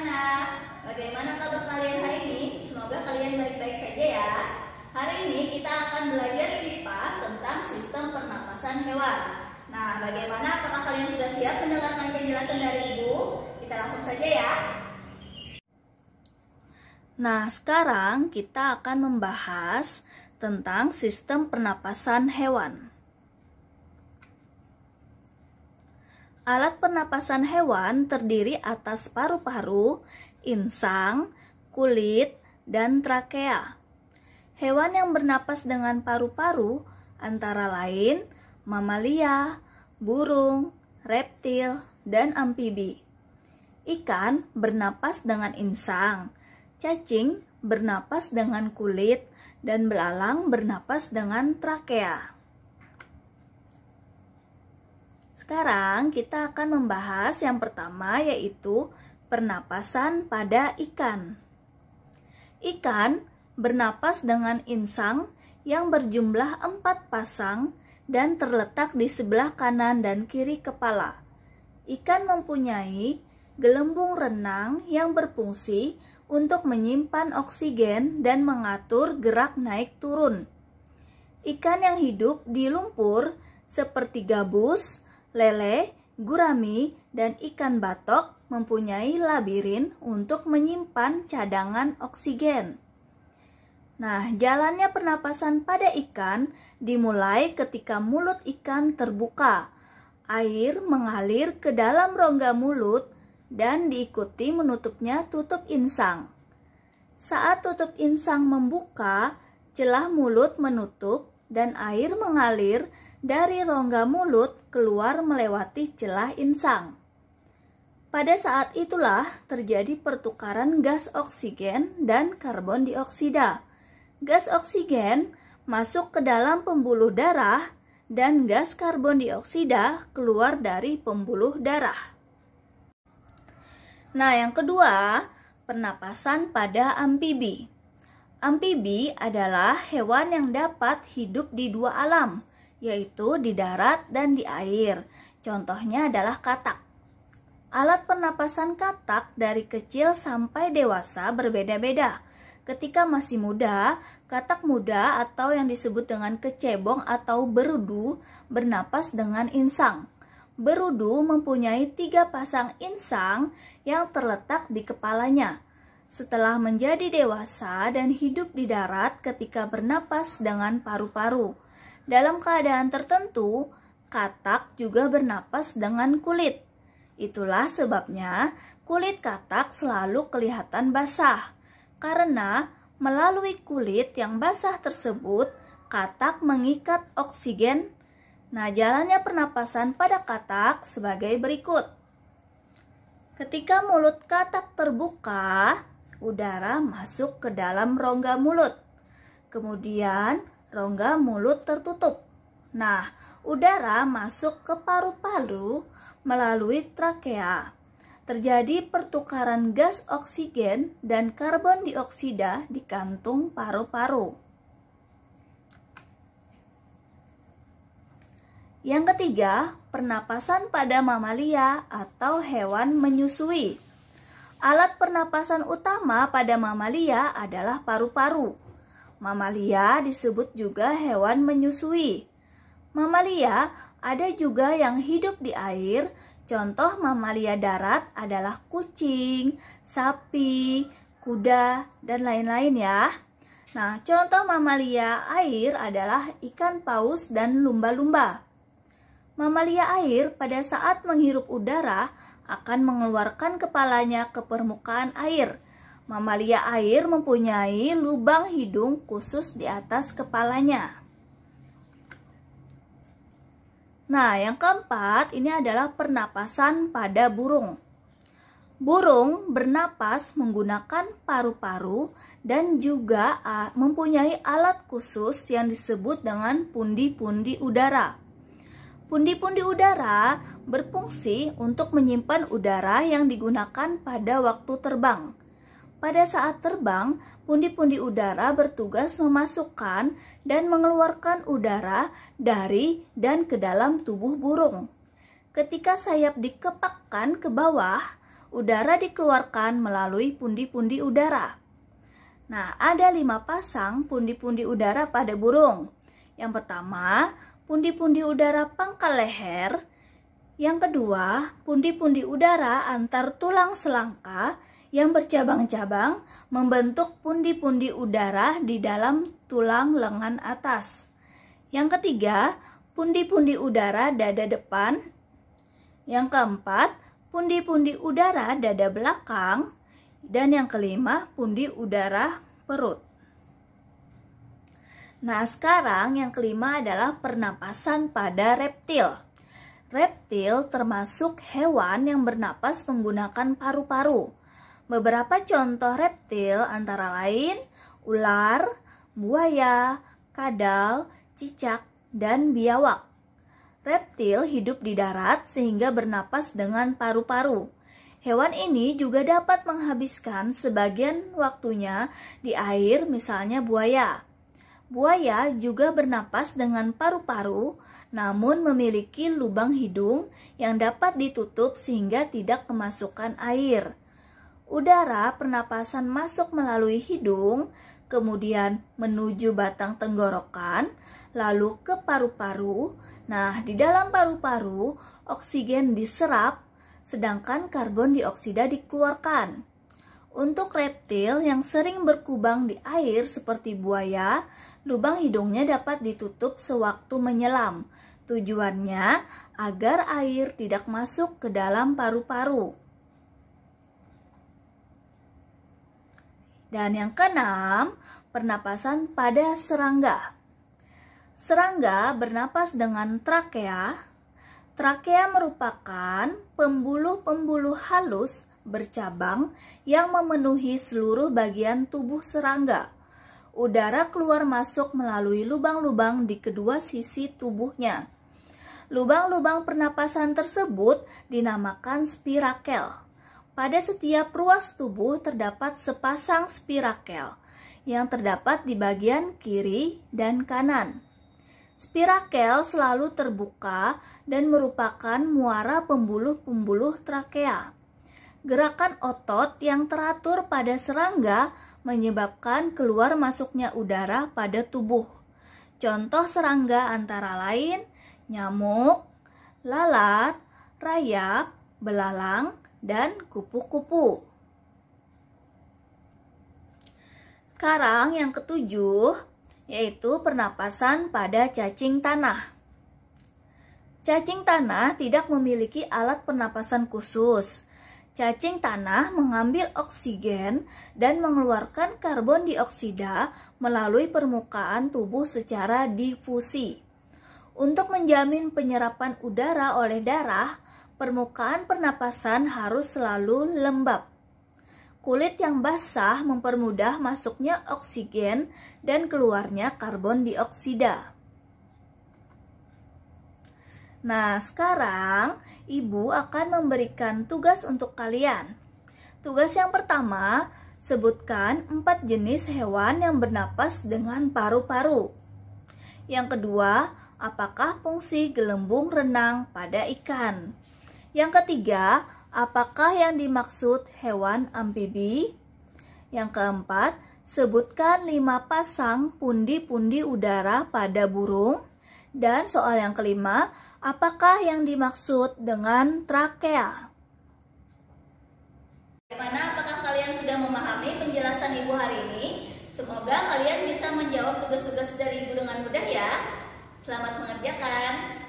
anak-anak. Bagaimana kabar kalian hari ini? Semoga kalian baik-baik saja ya. Hari ini kita akan belajar IPA tentang sistem pernapasan hewan. Nah, bagaimana? Apakah kalian sudah siap mendengarkan penjelasan dari Ibu? Kita langsung saja ya. Nah, sekarang kita akan membahas tentang sistem pernapasan hewan. Alat pernapasan hewan terdiri atas paru-paru, insang, kulit, dan trakea. Hewan yang bernapas dengan paru-paru antara lain mamalia, burung, reptil, dan amfibi. Ikan bernapas dengan insang, cacing bernapas dengan kulit, dan belalang bernapas dengan trakea. Sekarang kita akan membahas yang pertama, yaitu pernapasan pada ikan. Ikan bernapas dengan insang yang berjumlah 4 pasang dan terletak di sebelah kanan dan kiri kepala. Ikan mempunyai gelembung renang yang berfungsi untuk menyimpan oksigen dan mengatur gerak naik turun. Ikan yang hidup di lumpur seperti gabus, lele, gurami, dan ikan batok mempunyai labirin untuk menyimpan cadangan oksigen. Nah, jalannya pernapasan pada ikan dimulai ketika mulut ikan terbuka. Air mengalir ke dalam rongga mulut dan diikuti menutupnya tutup insang. Saat tutup insang membuka, celah mulut menutup dan air mengalir dari rongga mulut keluar melewati celah insang. Pada saat itulah terjadi pertukaran gas oksigen dan karbon dioksida. Gas oksigen masuk ke dalam pembuluh darah dan gas karbon dioksida keluar dari pembuluh darah. Nah, yang kedua, pernapasan pada amfibi. Amfibi adalah hewan yang dapat hidup di dua alam, yaitu di darat dan di air. Contohnya adalah katak. Alat pernapasan katak dari kecil sampai dewasa berbeda-beda. Ketika masih muda, katak muda atau yang disebut dengan kecebong atau berudu bernapas dengan insang. Berudu mempunyai 3 pasang insang yang terletak di kepalanya. Setelah menjadi dewasa dan hidup di darat ketika bernapas dengan paru-paru. Dalam keadaan tertentu, katak juga bernapas dengan kulit. Itulah sebabnya kulit katak selalu kelihatan basah. Karena melalui kulit yang basah tersebut, katak mengikat oksigen. Nah, jalannya pernapasan pada katak sebagai berikut. Ketika mulut katak terbuka, udara masuk ke dalam rongga mulut. Kemudian rongga mulut tertutup. Nah, udara masuk ke paru-paru melalui trakea. Terjadi pertukaran gas oksigen dan karbon dioksida di kantung paru-paru. Yang ketiga, pernapasan pada mamalia atau hewan menyusui. Alat pernapasan utama pada mamalia adalah paru-paru. Mamalia disebut juga hewan menyusui. Mamalia ada juga yang hidup di air. Contoh mamalia darat adalah kucing, sapi, kuda, dan lain-lain ya. Nah, contoh mamalia air adalah ikan paus dan lumba-lumba. Mamalia air pada saat menghirup udara akan mengeluarkan kepalanya ke permukaan air. Mamalia air mempunyai lubang hidung khusus di atas kepalanya. Nah, yang keempat ini adalah pernapasan pada burung. Burung bernapas menggunakan paru-paru dan juga mempunyai alat khusus yang disebut dengan pundi-pundi udara. Pundi-pundi udara berfungsi untuk menyimpan udara yang digunakan pada waktu terbang. Pada saat terbang, pundi-pundi udara bertugas memasukkan dan mengeluarkan udara dari dan ke dalam tubuh burung. Ketika sayap dikepakkan ke bawah, udara dikeluarkan melalui pundi-pundi udara. Nah, ada 5 pasang pundi-pundi udara pada burung. Yang pertama, pundi-pundi udara pangkal leher. Yang kedua, pundi-pundi udara antar tulang selangka yang bercabang-cabang membentuk pundi-pundi udara di dalam tulang lengan atas. Yang ketiga, pundi-pundi udara dada depan. Yang keempat, pundi-pundi udara dada belakang. Dan yang kelima, pundi udara perut. Nah, sekarang yang kelima adalah pernapasan pada reptil. Reptil termasuk hewan yang bernapas menggunakan paru-paru. Beberapa contoh reptil antara lain ular, buaya, kadal, cicak, dan biawak. Reptil hidup di darat sehingga bernapas dengan paru-paru. Hewan ini juga dapat menghabiskan sebagian waktunya di air, misalnya buaya. Buaya juga bernapas dengan paru-paru, namun memiliki lubang hidung yang dapat ditutup sehingga tidak kemasukan air. Udara pernapasan masuk melalui hidung, kemudian menuju batang tenggorokan, lalu ke paru-paru. Nah, di dalam paru-paru, oksigen diserap, sedangkan karbon dioksida dikeluarkan. Untuk reptil yang sering berkubang di air seperti buaya, lubang hidungnya dapat ditutup sewaktu menyelam. Tujuannya agar air tidak masuk ke dalam paru-paru. Dan yang keenam, pernapasan pada serangga. Serangga bernapas dengan trakea. Trakea merupakan pembuluh-pembuluh halus bercabang yang memenuhi seluruh bagian tubuh serangga. Udara keluar masuk melalui lubang-lubang di kedua sisi tubuhnya. Lubang-lubang pernapasan tersebut dinamakan spirakel. Pada setiap ruas tubuh terdapat sepasang spirakel yang terdapat di bagian kiri dan kanan. Spirakel selalu terbuka dan merupakan muara pembuluh-pembuluh trakea. Gerakan otot yang teratur pada serangga menyebabkan keluar masuknya udara pada tubuh. Contoh serangga antara lain nyamuk, lalat, rayap, belalang, dan kupu-kupu. Sekarang yang ketujuh, yaitu pernapasan pada cacing tanah. Cacing tanah tidak memiliki alat pernapasan khusus. Cacing tanah mengambil oksigen dan mengeluarkan karbon dioksida melalui permukaan tubuh secara difusi. Untuk menjamin penyerapan udara oleh darah, permukaan pernapasan harus selalu lembab. Kulit yang basah mempermudah masuknya oksigen dan keluarnya karbon dioksida. Nah, sekarang Ibu akan memberikan tugas untuk kalian. Tugas yang pertama, sebutkan 4 jenis hewan yang bernapas dengan paru-paru. Yang kedua, apakah fungsi gelembung renang pada ikan? Yang ketiga, apakah yang dimaksud hewan amfibi? Yang keempat, sebutkan 5 pasang pundi-pundi udara pada burung. Dan soal yang kelima, apakah yang dimaksud dengan trakea? Bagaimana, apakah kalian sudah memahami penjelasan Ibu hari ini? Semoga kalian bisa menjawab tugas-tugas dari Ibu dengan mudah ya. Selamat mengerjakan.